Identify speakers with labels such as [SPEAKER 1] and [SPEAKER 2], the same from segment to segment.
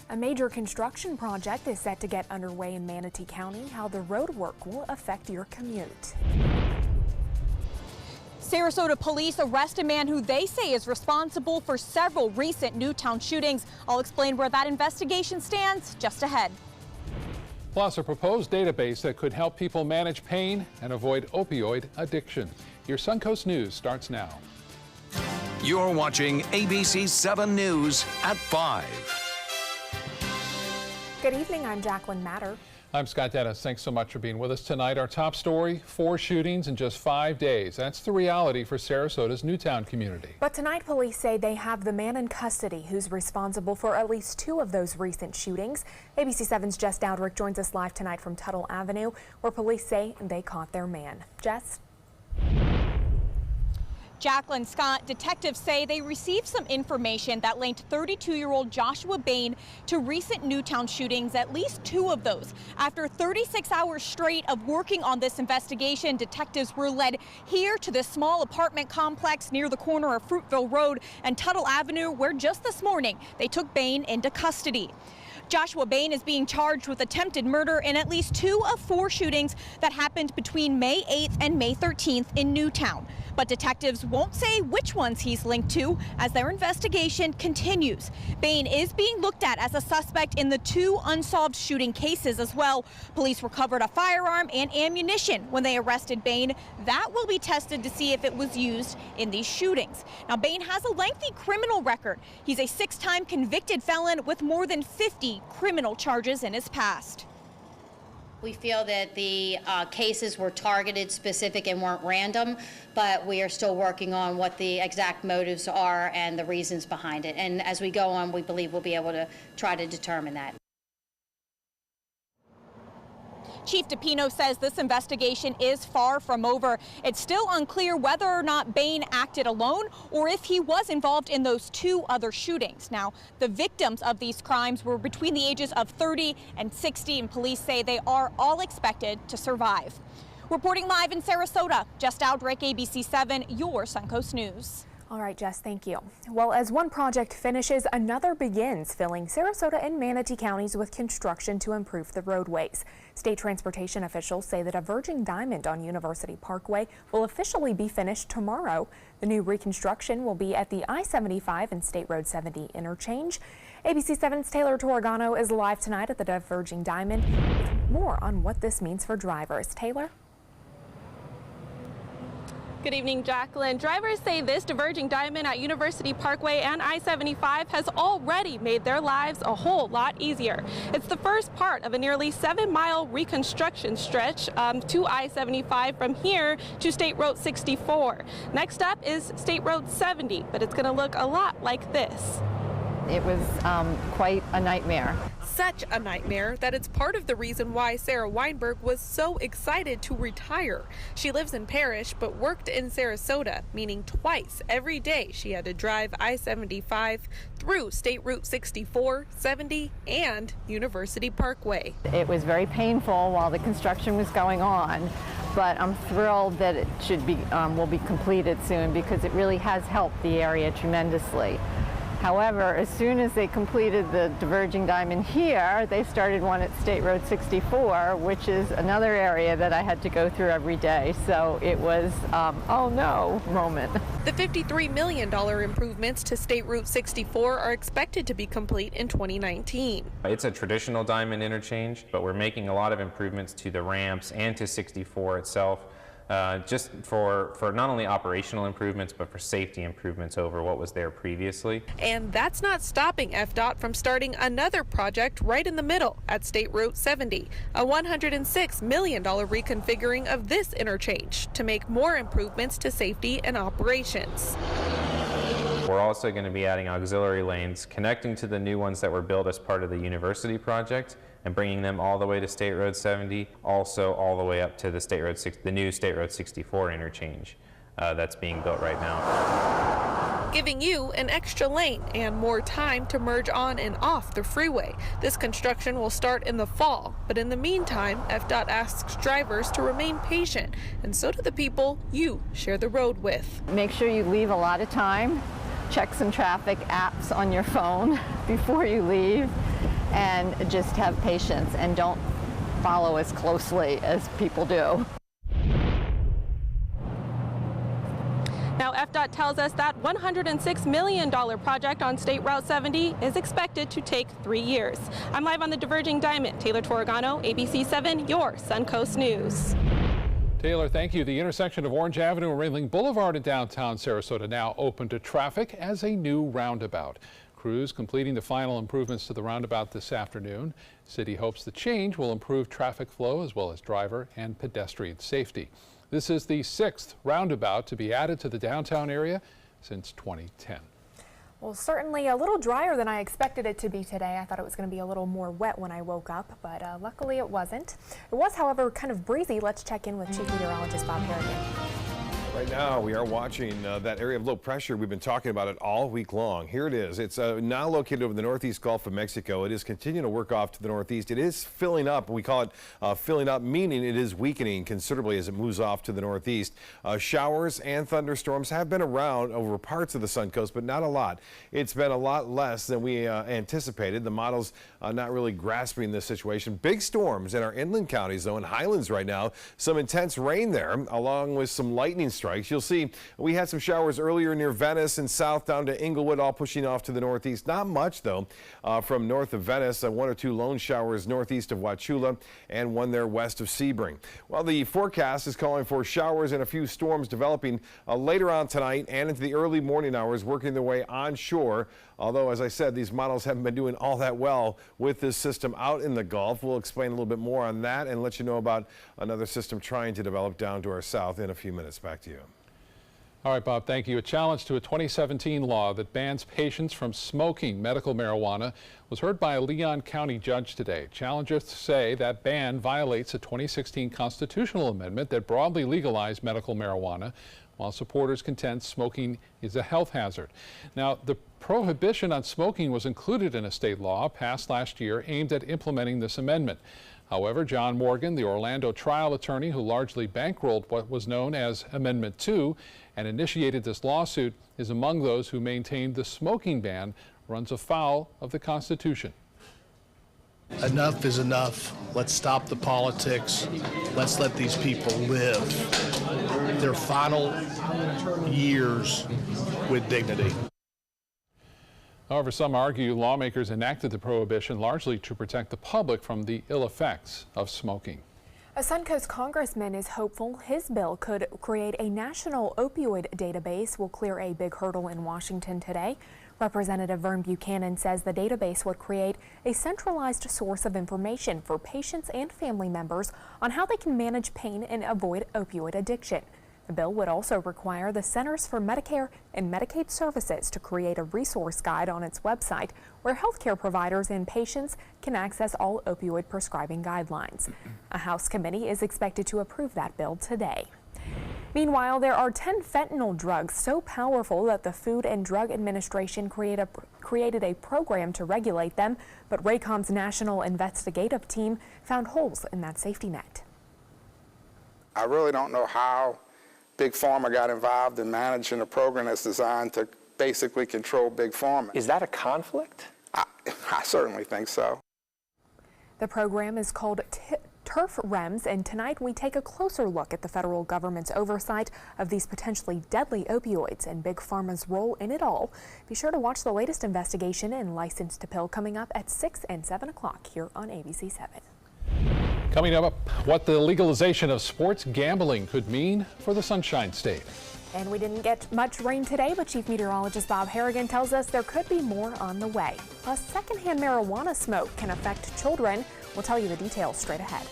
[SPEAKER 1] A major construction project is set to get underway in Manatee County. How the road work will affect your commute.
[SPEAKER 2] Sarasota police arrest a man who they say is responsible for several recent Newtown shootings. I'll explain where that investigation stands just ahead.
[SPEAKER 3] Plus, a proposed database that could help people manage pain and avoid opioid addiction. Your Suncoast News starts now.
[SPEAKER 4] You're watching ABC 7 News at 5.
[SPEAKER 1] Good evening, I'm Jacqueline Matter.
[SPEAKER 3] I'm Scott Dennis. Thanks so much for being with us tonight. Our top story, 4 shootings in just 5 days. That's the reality for Sarasota's Newtown community.
[SPEAKER 1] But tonight, police say they have the man in custody who's responsible for at least 2 of those recent shootings. ABC 7's Jess Dowdrick joins us live tonight from Tuttle Avenue, where police say they caught their man. Jess?
[SPEAKER 2] Jacqueline, Scott, detectives say they received some information that linked 32-year-old Joshua Bain to recent Newtown shootings, at least 2 of those. After 36 hours straight of working on this investigation, detectives were led here to this small apartment complex near the corner of Fruitville Road and Tuttle Avenue, where just this morning they took Bain into custody. Joshua Bain is being charged with attempted murder in at least 2 of 4 shootings that happened between May 8th and May 13th in Newtown. But detectives won't say which ones he's linked to as their investigation continues. Bain is being looked at as a suspect in the 2 unsolved shooting cases as well. Police recovered a firearm and ammunition when they arrested Bain. That will be tested to see if it was used in these shootings. Now, Bain has a lengthy criminal record. He's a 6-time convicted felon with more than 50 criminal charges in his past.
[SPEAKER 5] We feel that the cases were targeted, specific, and weren't random, but we are still working on what the exact motives are and the reasons behind it. And as we go on, we believe we'll be able to try to determine that.
[SPEAKER 2] Chief DePino says this investigation is far from over. It's still unclear whether or not Bain acted alone or if he was involved in those 2 other shootings. Now, the victims of these crimes were between the ages of 30 and 60, and police say they are all expected to survive. Reporting live in Sarasota, Jess Dowdrick, ABC 7, your Suncoast News.
[SPEAKER 1] All right, Jess, thank you. Well, as one project finishes, another begins, filling Sarasota and Manatee counties with construction to improve the roadways. State transportation officials say that a Diverging Diamond on University Parkway will officially be finished tomorrow. The new reconstruction will be at the I-75 and State Road 70 interchange. ABC 7's Taylor Torregano is live tonight at the Diverging Diamond with more on what this means for drivers. Taylor?
[SPEAKER 6] Good evening, Jacqueline. Drivers say this Diverging Diamond at University Parkway and I-75 has already made their lives a whole lot easier. It's the first part of a nearly 7-mile reconstruction stretch to I-75 from here to State Road 64. Next up is State Road 70, but it's going to look a lot like this.
[SPEAKER 7] It was quite a nightmare.
[SPEAKER 8] Such a nightmare that it's part of the reason why Sarah Weinberg was so excited to retire. She lives in Parrish but worked in Sarasota, meaning twice every day she had to drive I-75 through State Route 64, 70, and University Parkway.
[SPEAKER 7] It was very painful while the construction was going on, but I'm thrilled that it will be completed soon because it really has helped the area tremendously. However, as soon as they completed the Diverging Diamond here, they started one at State Road 64, which is another area that I had to go through every day. So it was, oh no moment.
[SPEAKER 8] The $53 million improvements to State Route 64 are expected to be complete in 2019.
[SPEAKER 9] It's a traditional diamond interchange, but we're making a lot of improvements to the ramps and to 64 itself. Just for not only operational improvements, but for safety improvements over what was there previously.
[SPEAKER 8] And that's not stopping FDOT from starting another project right in the middle at State Route 70, a $106 million reconfiguring of this interchange to make more improvements to safety and operations.
[SPEAKER 9] We're also going to be adding auxiliary lanes connecting to the new ones that were built as part of the university project and bringing them all the way to State Road 70, also all the way up to the new State Road 64 interchange that's being built right now.
[SPEAKER 8] Giving you an extra lane and more time to merge on and off the freeway. This construction will start in the fall, but in the meantime, FDOT asks drivers to remain patient, and so do the people you share the road with.
[SPEAKER 7] Make sure you leave a lot of time. Check some traffic apps on your phone before you leave. and just have patience and don't follow as closely as people do.
[SPEAKER 6] Now, FDOT tells us that $106 million project on State Route 70 is expected to take 3 years. I'm live on the Diverging Diamond. Taylor Torregano, ABC 7, your Suncoast News.
[SPEAKER 3] Taylor, thank you. The intersection of Orange Avenue and Ringling Boulevard in downtown Sarasota now open to traffic as a new roundabout. Crews completing the final improvements to the roundabout this afternoon. City hopes the change will improve traffic flow as well as driver and pedestrian safety. This is the 6th roundabout to be added to the downtown area since 2010.
[SPEAKER 1] Well, certainly a little drier than I expected it to be today. I thought it was going to be a little more wet when I woke up, but luckily it wasn't. It was, however, kind of breezy. Let's check in with Chief Meteorologist Bob Harrigan.
[SPEAKER 10] Right now, we are watching that area of low pressure. We've been talking about it all week long. Here it is. It's now located over the northeast Gulf of Mexico. It is continuing to work off to the northeast. It is filling up. We call it filling up, meaning it is weakening considerably as it moves off to the northeast. Showers and thunderstorms have been around over parts of the Suncoast, but not a lot. It's been a lot less than we anticipated. The model's not really grasping this situation. Big storms in our inland counties, though, in Highlands right now. Some intense rain there, along with some lightning strikes. You'll see we had some showers earlier near Venice and south down to Inglewood, all pushing off to the northeast. Not much, though, from north of Venice. 1 or 2 lone showers northeast of Wauchula and one there west of Sebring. Well, the forecast is calling for showers and a few storms developing later on tonight and into the early morning hours, working their way onshore. Although, as I said, these models haven't been doing all that well with this system out in the Gulf. We'll explain a little bit more on that and let you know about another system trying to develop down to our south in a few minutes. Back to you.
[SPEAKER 3] All right, Bob, thank you. A challenge to a 2017 law that bans patients from smoking medical marijuana was heard by a Leon County judge today. Challengers say that ban violates a 2016 constitutional amendment that broadly legalized medical marijuana, while supporters contend smoking is a health hazard. Now, the prohibition on smoking was included in a state law passed last year aimed at implementing this amendment. However, John Morgan, the Orlando trial attorney who largely bankrolled what was known as Amendment 2 and initiated this lawsuit, is among those who maintained the smoking ban runs afoul of the Constitution.
[SPEAKER 11] Enough is enough. Let's stop the politics. Let's let these people live their final years with dignity.
[SPEAKER 3] However, some argue lawmakers enacted the prohibition largely to protect the public from the ill effects of smoking.
[SPEAKER 1] A Suncoast congressman is hopeful his bill could create a national opioid database will clear a big hurdle in Washington today. Representative Vern Buchanan says the database would create a centralized source of information for patients and family members on how they can manage pain and avoid opioid addiction. The bill would also require the Centers for Medicare and Medicaid Services to create a resource guide on its website where healthcare providers and patients can access all opioid prescribing guidelines. A House committee is expected to approve that bill today. Meanwhile, there are 10 fentanyl drugs so powerful that the Food and Drug Administration created a program to regulate them, but Raycom's National Investigative Team found holes in that safety net.
[SPEAKER 12] I really don't know how Big Pharma got involved in managing a program that's designed to basically control Big Pharma.
[SPEAKER 13] Is that a conflict?
[SPEAKER 12] I certainly think so.
[SPEAKER 1] The program is called Turf REMS, and tonight we take a closer look at the federal government's oversight of these potentially deadly opioids and Big Pharma's role in it all. Be sure to watch the latest investigation in License to Pill coming up at 6 and 7 o'clock here on ABC 7.
[SPEAKER 3] Coming up, what the legalization of sports gambling could mean for the Sunshine State.
[SPEAKER 1] And we didn't get much rain today, but Chief Meteorologist Bob Harrigan tells us there could be more on the way. Plus, secondhand marijuana smoke can affect children. We'll tell you the details straight ahead.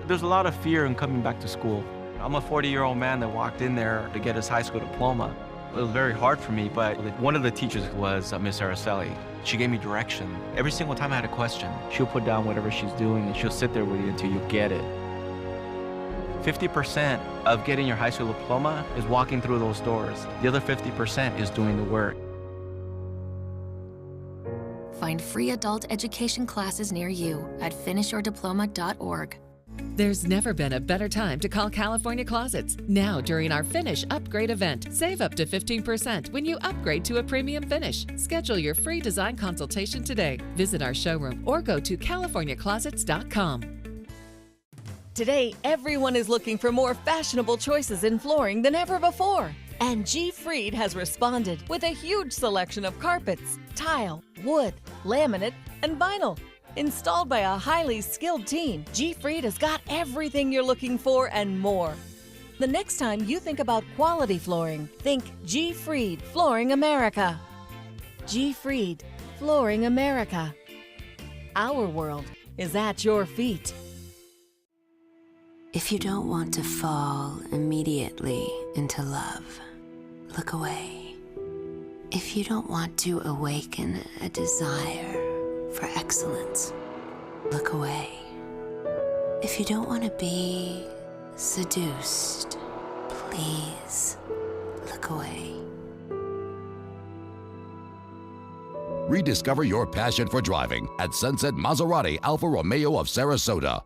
[SPEAKER 14] There's a lot of fear in coming back to school. I'm a 40-year-old man that walked in there to get his high school diploma. It was very hard for me, but one of the teachers was Miss Araceli. She gave me direction. Every single time I had a question, she'll put down whatever she's doing and she'll sit there with you until you get it. 50% of getting your high school diploma is walking through those doors. The other 50% is doing the work.
[SPEAKER 15] Find free adult education classes near you at finishyourdiploma.org.
[SPEAKER 13] There's never been a better time to call California Closets. Now, during our Finish Upgrade event, save up to 15% when you upgrade to a premium finish. Schedule your free design consultation today. Visit our showroom or go to californiaclosets.com.
[SPEAKER 15] Today, everyone is looking for more fashionable choices in flooring than ever before. And G. Fried has responded with a huge selection of carpets, tile, wood, laminate, and vinyl. Installed by a highly skilled team, G. Fried has got everything you're looking for and more. The next time you think about quality flooring, think G. Fried Flooring America. G. Fried Flooring America. Our world is at your feet.
[SPEAKER 16] If you don't want to fall immediately into love, look away. If you don't want to awaken a desire for excellence, look away. If you don't want to be seduced, please look away.
[SPEAKER 17] Rediscover your passion for driving at Sunset Maserati Alfa Romeo of Sarasota.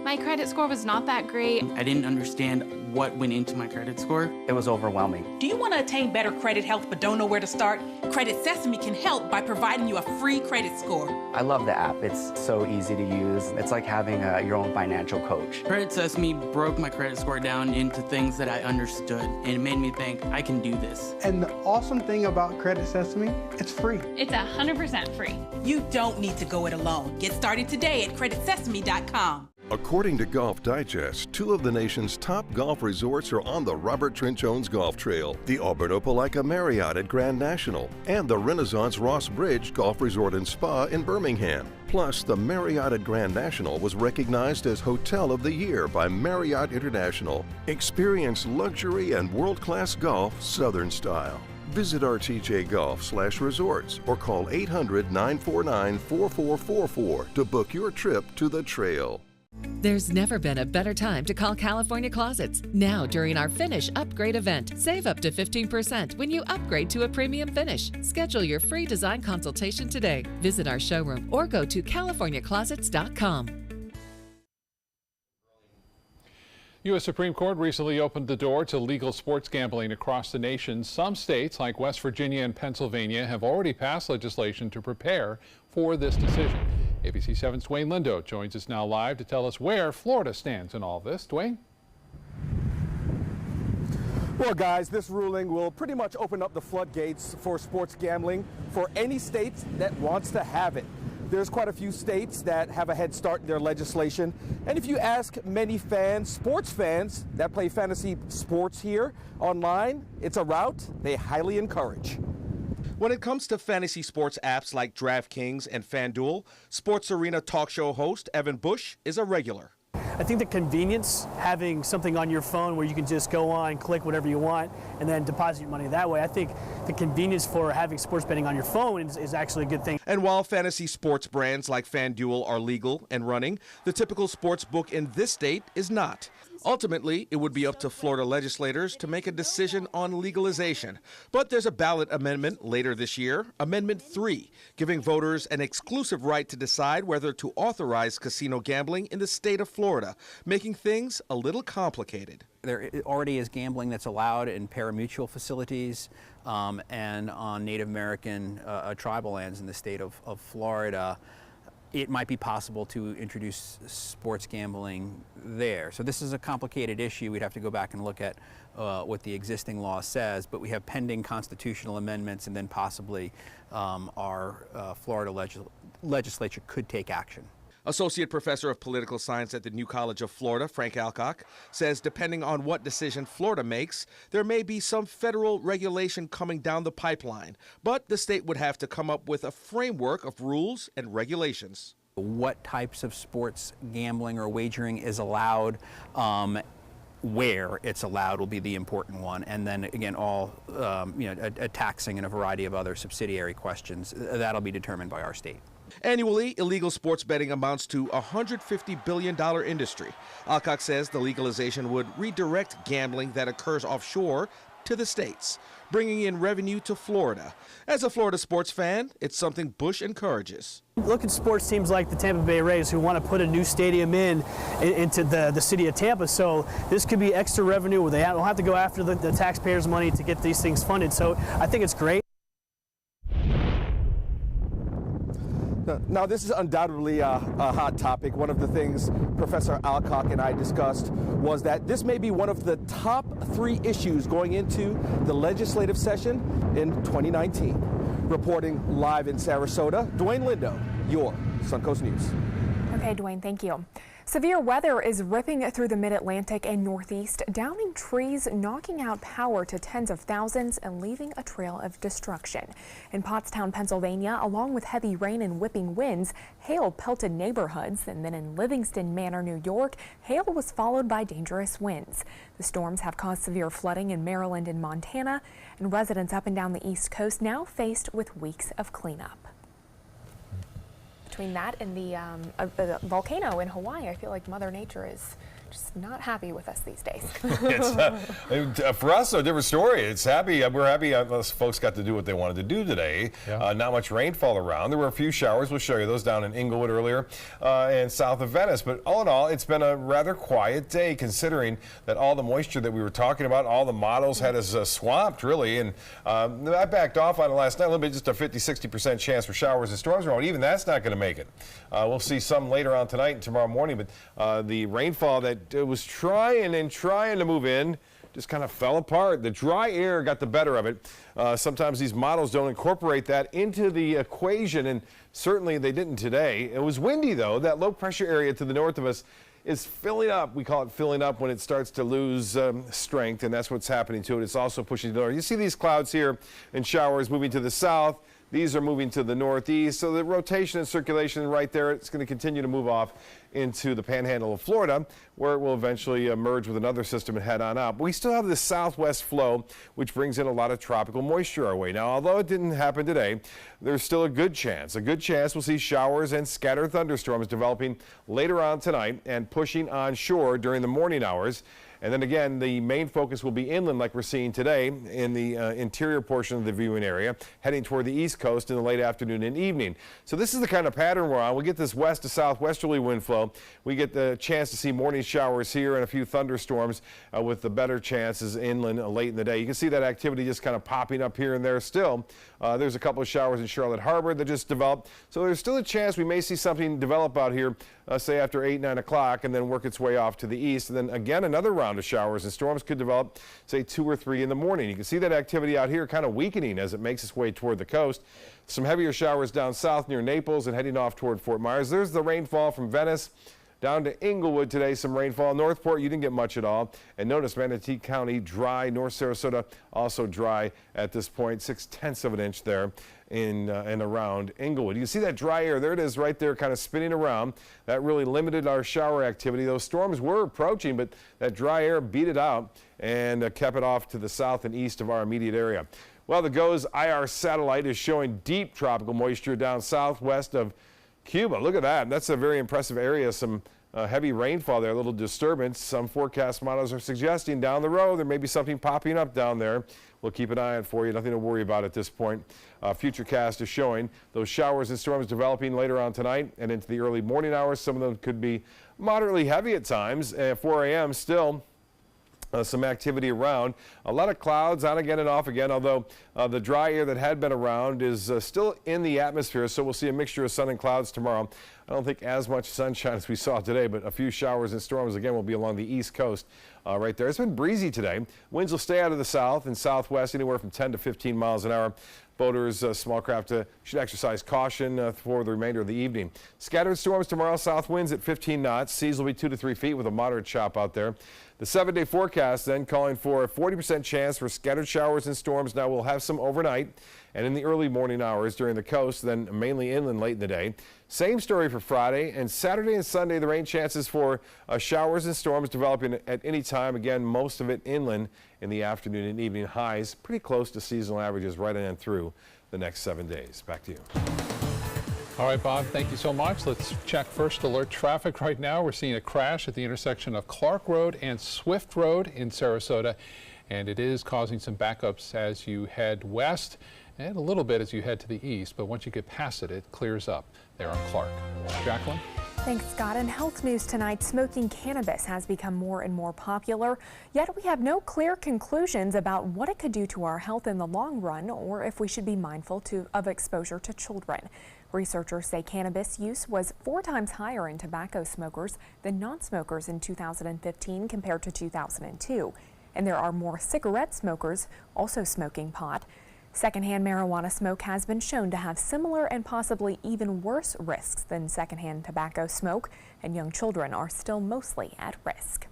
[SPEAKER 18] My credit score was not that great.
[SPEAKER 19] I didn't understand what went into my credit score.
[SPEAKER 20] It was overwhelming.
[SPEAKER 21] Do you want to attain better credit health but don't know where to start? Credit Sesame can help by providing you a free credit score.
[SPEAKER 20] I love the app. It's so easy to use. It's like having your own financial coach.
[SPEAKER 19] Credit Sesame broke my credit score down into things that I understood, and it made me think, I can do this.
[SPEAKER 22] And the awesome thing about Credit Sesame, it's free.
[SPEAKER 21] It's 100% free. You don't need to go it alone. Get started today at creditsesame.com.
[SPEAKER 23] According to Golf Digest, 2 of the nation's top golf resorts are on the Robert Trent Jones Golf Trail, the Albert Opelika Marriott at Grand National, and the Renaissance Ross Bridge Golf Resort and Spa in Birmingham. Plus, the Marriott at Grand National was recognized as Hotel of the Year by Marriott International. Experience luxury and world-class golf Southern style. Visit RTJ Golf/resorts or call 800-949-4444 to book your trip to the trail.
[SPEAKER 13] There's never been a better time to call California Closets. Now, during our Finish Upgrade event, save up to 15% when you upgrade to a premium finish. Schedule your free design consultation today. Visit our showroom or go to californiaclosets.com.
[SPEAKER 3] U.S. Supreme Court recently opened the door to legal sports gambling across the nation. Some states, like West Virginia and Pennsylvania, have already passed legislation to prepare for this decision. ABC 7's Dwayne Lindo joins us now live to tell us where Florida stands in all this. Dwayne?
[SPEAKER 24] Well, guys, this ruling will pretty much open up the floodgates for sports gambling for any state that wants to have it. There's quite a few states that have a head start in their legislation. And if you ask many fans, sports fans that play fantasy sports here online, it's a route they highly encourage. When it comes to fantasy sports apps like DraftKings and FanDuel, Sports Arena talk show host Evan Bush is a regular.
[SPEAKER 25] I think the convenience, having something on your phone where you can just go on, click whatever you want, and then deposit your money that way, I think the convenience for having sports betting on your phone is actually a good thing.
[SPEAKER 24] And while fantasy sports brands like FanDuel are legal and running, the typical sports book in this state is not. Ultimately, it would be up to Florida legislators to make a decision on legalization. But there's a ballot amendment later this year, Amendment 3, giving voters an exclusive right to decide whether to authorize casino gambling in the state of Florida, making things a little complicated.
[SPEAKER 26] There already is gambling that's allowed in parimutuel facilities and on Native American tribal lands in the state of Florida. It might be possible to introduce sports gambling there. So this is a complicated issue. We'd have to go back and look at what the existing law says, but we have pending constitutional amendments, and then possibly our Florida legislature could take action.
[SPEAKER 24] Associate Professor of Political Science at the New College of Florida, Frank Alcock, says depending on what decision Florida makes, there may be some federal regulation coming down the pipeline, but the state would have to come up with a framework of rules and regulations.
[SPEAKER 26] What types of sports gambling or wagering is allowed, where it's allowed will be the important one, and then again all a taxing and a variety of other subsidiary questions that'll be determined by our state.
[SPEAKER 24] Annually, illegal sports betting amounts to a $150 billion industry. Alcock says the legalization would redirect gambling that occurs offshore to the states, bringing in revenue to Florida. As a Florida sports fan, it's something Bush encourages.
[SPEAKER 25] Look at sports teams like the Tampa Bay Rays who want to put a new stadium into the city of Tampa. So this could be extra revenue where they don't have to go after the taxpayers' money to get these things funded. So I think it's great.
[SPEAKER 24] Now, this is undoubtedly a hot topic. One of the things Professor Alcock and I discussed was that this may be one of the top 3 issues going into the legislative session in 2019. Reporting live in Sarasota, Dwayne Lindo, your Suncoast News.
[SPEAKER 1] Okay, Dwayne, thank you. Severe weather is ripping through the mid-Atlantic and Northeast, downing trees, knocking out power to tens of thousands, and leaving a trail of destruction. In Pottstown, Pennsylvania, along with heavy rain and whipping winds, hail pelted neighborhoods, and then in Livingston Manor, New York, hail was followed by dangerous winds. The storms have caused severe flooding in Maryland and Montana, and residents up and down the East Coast now faced with weeks of cleanup. Between that and the volcano in Hawaii, I feel like Mother Nature is just not happy with us these days.
[SPEAKER 10] It's, for us, a different story. It's happy. We're happy those folks got to do what they wanted to do today. Yeah. Not much rainfall around. There were a few showers. We'll show you those down in Inglewood earlier and south of Venice. But all in all, it's been a rather quiet day considering that all the moisture that we were talking about, all the models had us swamped, really. And I backed off on it last night a little bit, just a 50-60% chance for showers and storms around. Even that's not going to make it. We'll see some later on tonight and tomorrow morning. But the rainfall that was trying to move in just kind of fell apart. The dry air got the better of it. Sometimes these models don't incorporate that into the equation, and certainly they didn't today. It was windy, though. That low pressure area to the north of us is filling up. We call it filling up when it starts to lose strength, and that's what's happening to it. It's also pushing to the north. You see these clouds here and showers moving to the south. These are moving to the northeast, so the rotation and circulation right there, it's going to continue to move off into the panhandle of Florida, where it will eventually merge with another system and head on up. We still have this southwest flow, which brings in a lot of tropical moisture our way. Now, although it didn't happen today, there's still a good chance we'll see showers and scattered thunderstorms developing later on tonight and pushing onshore during the morning hours. And then again, the main focus will be inland like we're seeing today in the interior portion of the viewing area, heading toward the east coast in the late afternoon and evening. So this is the kind of pattern we're on. We get this west to southwesterly wind flow. We get the chance to see morning showers here and a few thunderstorms with the better chances inland late in the day. You can see that activity just kind of popping up here and there still. There's a couple of showers in Charlotte Harbor that just developed. So there's still a chance we may see something develop out here, say after 8, 9 o'clock, and then work its way off to the east. And then again, another round of showers and storms could develop, say 2 or 3 in the morning. You can see that activity out here kind of weakening as it makes its way toward the coast. Some heavier showers down south near Naples and heading off toward Fort Myers. There's the rainfall from Venice down to Inglewood today, some rainfall. Northport, you didn't get much at all. And notice Manatee County dry, North Sarasota also dry at this point, 0.6 of an inch there in and around Inglewood. You can see that dry air, there it is right there kind of spinning around. That really limited our shower activity. Those storms were approaching, but that dry air beat it out and kept it off to the south and east of our immediate area. Well, the GOES IR satellite is showing deep tropical moisture down southwest of Cuba. Look at that. That's a very impressive area. Some heavy rainfall there, a little disturbance. Some forecast models are suggesting down the road there may be something popping up down there. We'll keep an eye out for you. Nothing to worry about at this point. Futurecast is showing those showers and storms developing later on tonight and into the early morning hours. Some of them could be moderately heavy at times. At 4 a.m. still some activity around. A lot of clouds on again and off again, although the dry air that had been around is still in the atmosphere, so we'll see a mixture of sun and clouds tomorrow. I don't think as much sunshine as we saw today, but a few showers and storms again will be along the east coast right there. It's been breezy today. Winds will stay out of the south and southwest anywhere from 10 to 15 miles an hour. Boaters, small craft should exercise caution for the remainder of the evening. Scattered storms tomorrow, south winds at 15 knots. Seas will be 2 to 3 feet with a moderate chop out there. The 7-day forecast then calling for a 40% chance for scattered showers and storms. Now we'll have some overnight and in the early morning hours during the coast, then mainly inland late in the day. Same story for Friday and Saturday and Sunday. The rain chances for showers and storms developing at any time. Again, most of it inland in the afternoon and evening. Highs pretty close to seasonal averages right in and through the next 7 days. Back to you.
[SPEAKER 3] All right, Bob, thank you so much. Let's check first alert traffic right now. We're seeing a crash at the intersection of Clark Road and Swift Road in Sarasota. and it is causing some backups as you head west and a little bit as you head to the east, but once you get past it, it clears up there on Clark. Jacqueline?
[SPEAKER 1] Thanks, Scott. In health news tonight, smoking cannabis has become more and more popular, yet we have no clear conclusions about what it could do to our health in the long run or if we should be mindful of exposure to children. Researchers say cannabis use was 4 times higher in tobacco smokers than non-smokers in 2015 compared to 2002. And there are more cigarette smokers also smoking pot. Secondhand marijuana smoke has been shown to have similar and possibly even worse risks than secondhand tobacco smoke, and young children are still mostly at risk.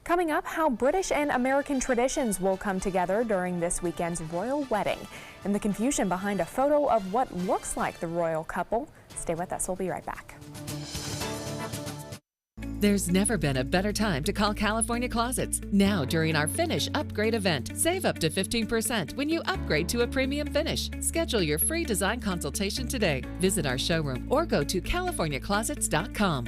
[SPEAKER 1] Coming up, how British and American traditions will come together during this weekend's royal wedding, and the confusion behind a photo of what looks like the royal couple. Stay with us, we'll be right back.
[SPEAKER 13] There's never been a better time to call California Closets. Now, during our Finish Upgrade event, save up to 15% when you upgrade to a premium finish. Schedule your free design consultation today. Visit our showroom or go to californiaclosets.com.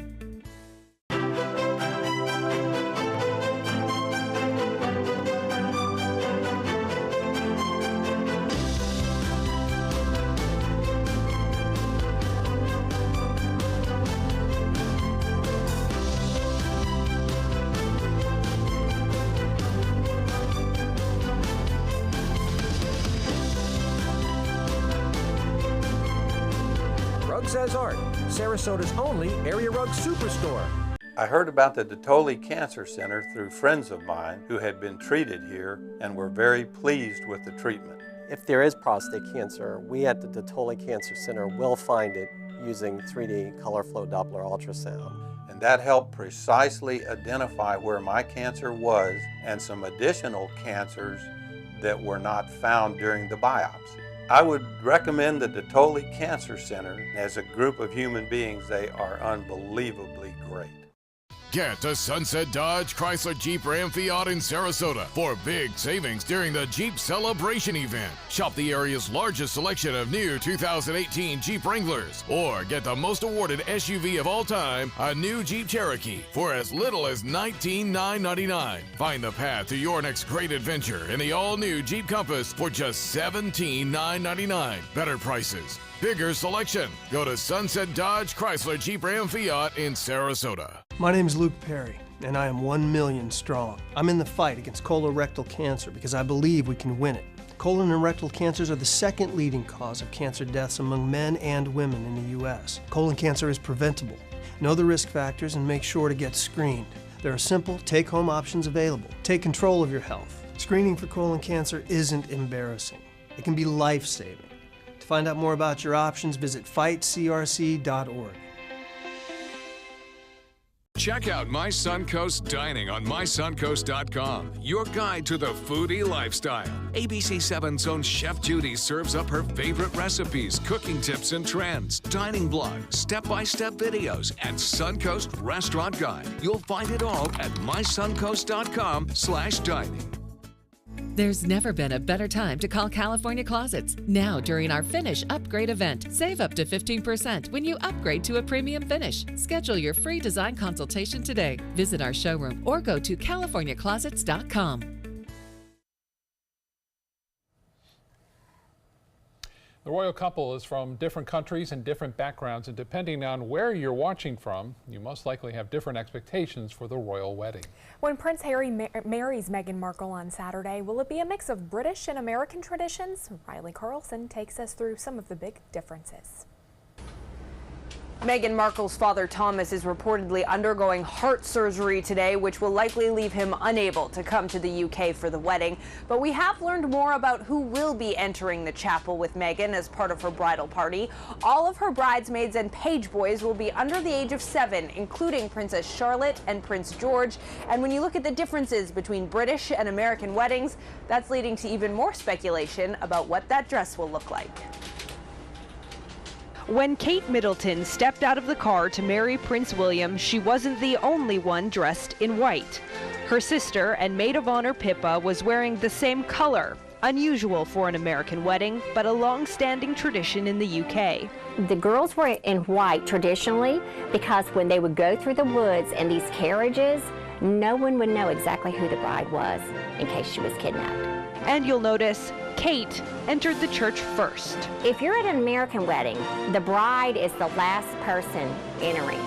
[SPEAKER 2] Rugs as Art, Sarasota's only area rug superstore.
[SPEAKER 4] I heard about the Dotoli Cancer Center through friends of mine who had been treated here and were very pleased with the treatment.
[SPEAKER 5] If there is prostate cancer, we at the Dotoli Cancer Center will find it using 3D color flow Doppler ultrasound.
[SPEAKER 4] And that helped precisely identify where my cancer was and some additional cancers that were not found during the biopsy. I would recommend the Dotoli Cancer Center. As a group of human beings, they are unbelievably great.
[SPEAKER 7] Get to Sunset Dodge Chrysler Jeep Ram Fiat in Sarasota for big savings during the Jeep Celebration event. Shop the area's largest selection of new 2018 Jeep Wranglers, or get the most awarded SUV of all time, a new Jeep Cherokee, for as little as $19,999. Find the path to your next great adventure in the all-new Jeep Compass for just $17,999. Better prices, bigger selection. Go to Sunset Dodge Chrysler Jeep Ram Fiat in Sarasota.
[SPEAKER 8] My name is Luke Perry, and I am 1 million strong. I'm in the fight against colorectal cancer because I believe we can win it. Colon and rectal cancers are the second leading cause of cancer deaths among men and women in the U.S. Colon cancer is preventable. Know the risk factors and make sure to get screened. There are simple, take-home options available. Take control of your health. Screening for colon cancer isn't embarrassing. It can be life-saving. To find out more about your options, visit fightcrc.org.
[SPEAKER 9] Check out My Suncoast Dining on mysuncoast.com, your guide to the foodie lifestyle. ABC 7's own Chef Judy serves up her favorite recipes, cooking tips and trends, dining blog, step-by-step videos, and Suncoast Restaurant Guide. You'll find it all at mysuncoast.com/dining.
[SPEAKER 13] There's never been a better time to call California Closets. Now, during our Finish Upgrade event, save up to 15% when you upgrade to a premium finish. Schedule your free design consultation today. Visit our showroom or go to californiaclosets.com.
[SPEAKER 3] The royal couple is from different countries and different backgrounds, and depending on where you're watching from, you most likely have different expectations for the royal wedding.
[SPEAKER 1] When Prince Harry marries Meghan Markle on Saturday, will it be a mix of British and American traditions? Riley Carlson takes us through some of the big differences.
[SPEAKER 27] Meghan Markle's father, Thomas, is reportedly undergoing heart surgery today, which will likely leave him unable to come to the UK for the wedding. But we have learned more about who will be entering the chapel with Meghan as part of her bridal party. All of her bridesmaids and page boys will be under the age of 7, including Princess Charlotte and Prince George. And when you look at the differences between British and American weddings, that's leading to even more speculation about what that dress will look like. When Kate Middleton stepped out of the car to marry Prince William, she wasn't the only one dressed in white. Her sister and maid of honor Pippa was wearing the same color, unusual for an American wedding, but a long-standing tradition in the UK.
[SPEAKER 28] The girls were in white traditionally because when they would go through the woods in these carriages,
[SPEAKER 6] no one would know exactly who the bride was in case she was kidnapped.
[SPEAKER 11] And you'll notice Kate entered the church first.
[SPEAKER 6] If you're at an American wedding, the bride is the last person entering.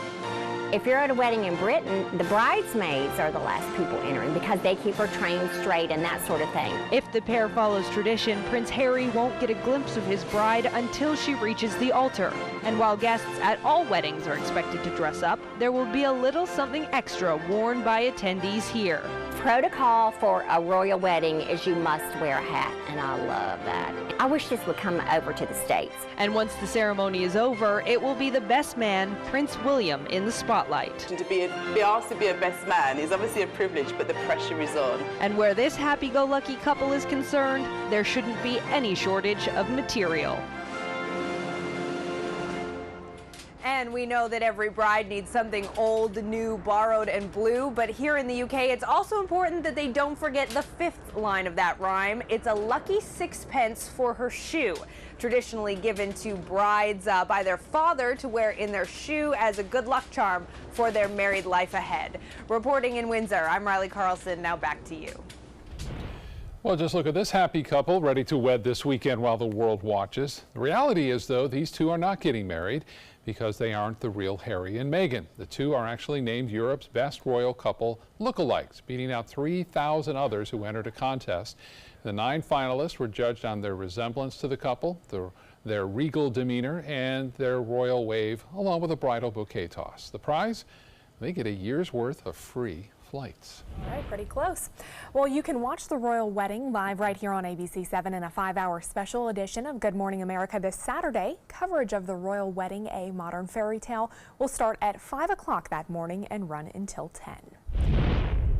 [SPEAKER 6] If you're at a wedding in Britain, the bridesmaids are the last people entering because they keep her train straight and that sort of thing.
[SPEAKER 11] If the pair follows tradition, Prince Harry won't get a glimpse of his bride until she reaches the altar. And while guests at all weddings are expected to dress up, there will be a little something extra worn by attendees here.
[SPEAKER 6] Protocol for a royal wedding is you must wear a hat, and I love that. I wish this would come over to the States.
[SPEAKER 11] And once the ceremony is over, it will be the best man, Prince William, in the spotlight.
[SPEAKER 12] To be asked to be a best man is obviously a privilege, but the pressure is on.
[SPEAKER 11] And where this happy-go-lucky couple is concerned, there shouldn't be any shortage of material.
[SPEAKER 27] And we know that every bride needs something old, new, borrowed, and blue. But here in the UK, it's also important that they don't forget the fifth line of that rhyme. It's a lucky sixpence for her shoe. Traditionally given to brides by their father to wear in their shoe as a good luck charm for their married life ahead. Reporting in Windsor, I'm Riley Carlson. Now back to you.
[SPEAKER 3] Well, just look at this happy couple ready to wed this weekend while the world watches. The reality is, though, these two are not getting married because they aren't the real Harry and Meghan. The two are actually named Europe's best royal couple lookalikes, beating out 3,000 others who entered a contest. The 9 finalists were judged on their resemblance to the couple, their regal demeanor, and their royal wave, along with a bridal bouquet toss. The prize? They get a year's worth of free flights.
[SPEAKER 1] All right, pretty close. Well, you can watch the royal wedding live right here on ABC7 in a 5-hour special edition of Good Morning America this Saturday. Coverage of the royal wedding, a modern fairy tale, will start at 5 o'clock that morning and run until 10.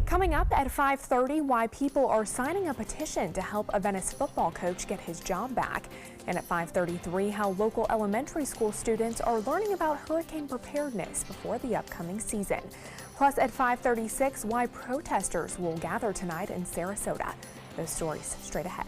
[SPEAKER 1] Coming up at 5:30, why people are signing a petition to help a Venice football coach get his job back. And at 5:33, how local elementary school students are learning about hurricane preparedness before the upcoming season. Plus at 5:36, why protesters will gather tonight in Sarasota. Those stories straight ahead.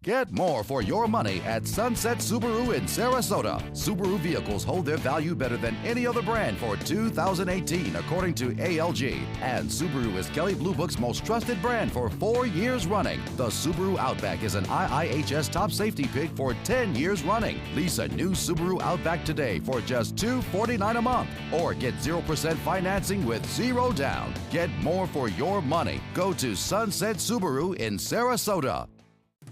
[SPEAKER 14] Get more for your money at Sunset Subaru in Sarasota. Subaru vehicles hold their value better than any other brand for 2018, according to ALG. And Subaru is Kelley Blue Book's most trusted brand for 4 years running. The Subaru Outback is an IIHS top safety pick for 10 years running. Lease a new Subaru Outback today for just $249 a month. Or get 0% financing with 0 down. Get more for your money. Go to Sunset Subaru in Sarasota.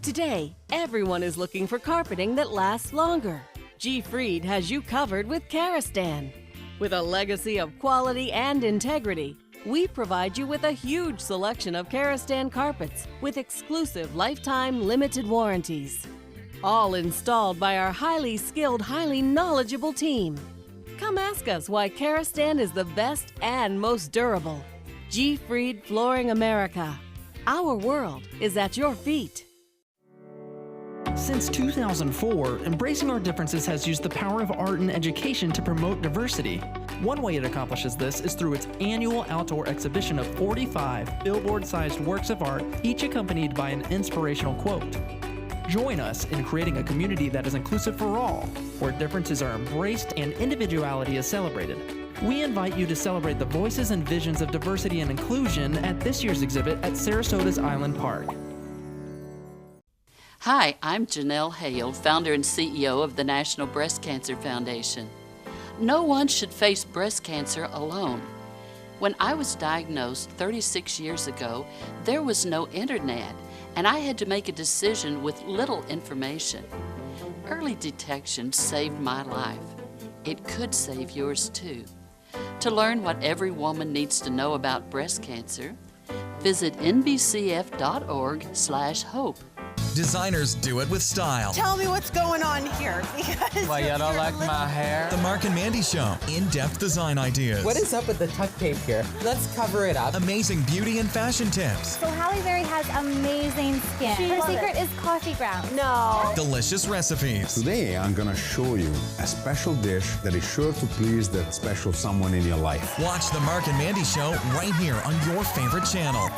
[SPEAKER 15] Today, everyone is looking for carpeting that lasts longer. G. Fried has you covered with Karastan. With a legacy of quality and integrity, we provide you with a huge selection of Karastan carpets with exclusive lifetime limited warranties. All installed by our highly skilled, highly knowledgeable team. Come ask us why Karastan is the best and most durable. G. Fried Flooring America. Our world is at your feet.
[SPEAKER 16] Since 2004, Embracing Our Differences has used the power of art and education to promote diversity. One way it accomplishes this is through its annual outdoor exhibition of 45 billboard-sized works of art, each accompanied by an inspirational quote. Join us in creating a community that is inclusive for all, where differences are embraced and individuality is celebrated. We invite you to celebrate the voices and visions of diversity and inclusion at this year's exhibit at Sarasota's Island Park.
[SPEAKER 17] Hi, I'm Janelle Hale, founder and CEO of the National Breast Cancer Foundation. No one should face breast cancer alone. When I was diagnosed 36 years ago, there was no internet, and I had to make a decision with little information. Early detection saved my life. It could save yours too. To learn what every woman needs to know about breast cancer, visit nbcf.org/hope.
[SPEAKER 28] Designers do it with style.
[SPEAKER 29] Tell me what's going on here.
[SPEAKER 28] Why, you don't like my hair? The Mark and Mandy Show. In-depth design ideas.
[SPEAKER 30] What is up with the tuck tape here? Let's cover it up.
[SPEAKER 28] Amazing beauty and fashion tips.
[SPEAKER 31] So Halle Berry has amazing skin. Her secret is coffee grounds.
[SPEAKER 30] No.
[SPEAKER 28] Delicious recipes.
[SPEAKER 32] Today, I'm going to show you a special dish that is sure to please that special someone in your life.
[SPEAKER 28] Watch the Mark and Mandy Show right here on your favorite channel.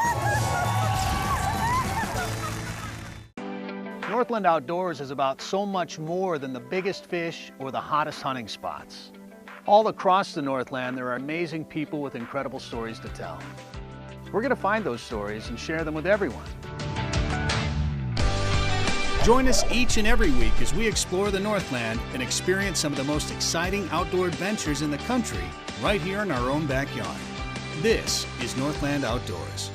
[SPEAKER 33] Northland Outdoors is about so much more than the biggest fish or the hottest hunting spots.
[SPEAKER 2] All across the Northland, there are amazing people with incredible stories to tell. We're going to find those stories and share them with everyone. Join us each and every week as we explore the Northland and experience some of the most exciting outdoor adventures in the country right here in our own backyard. This is Northland Outdoors.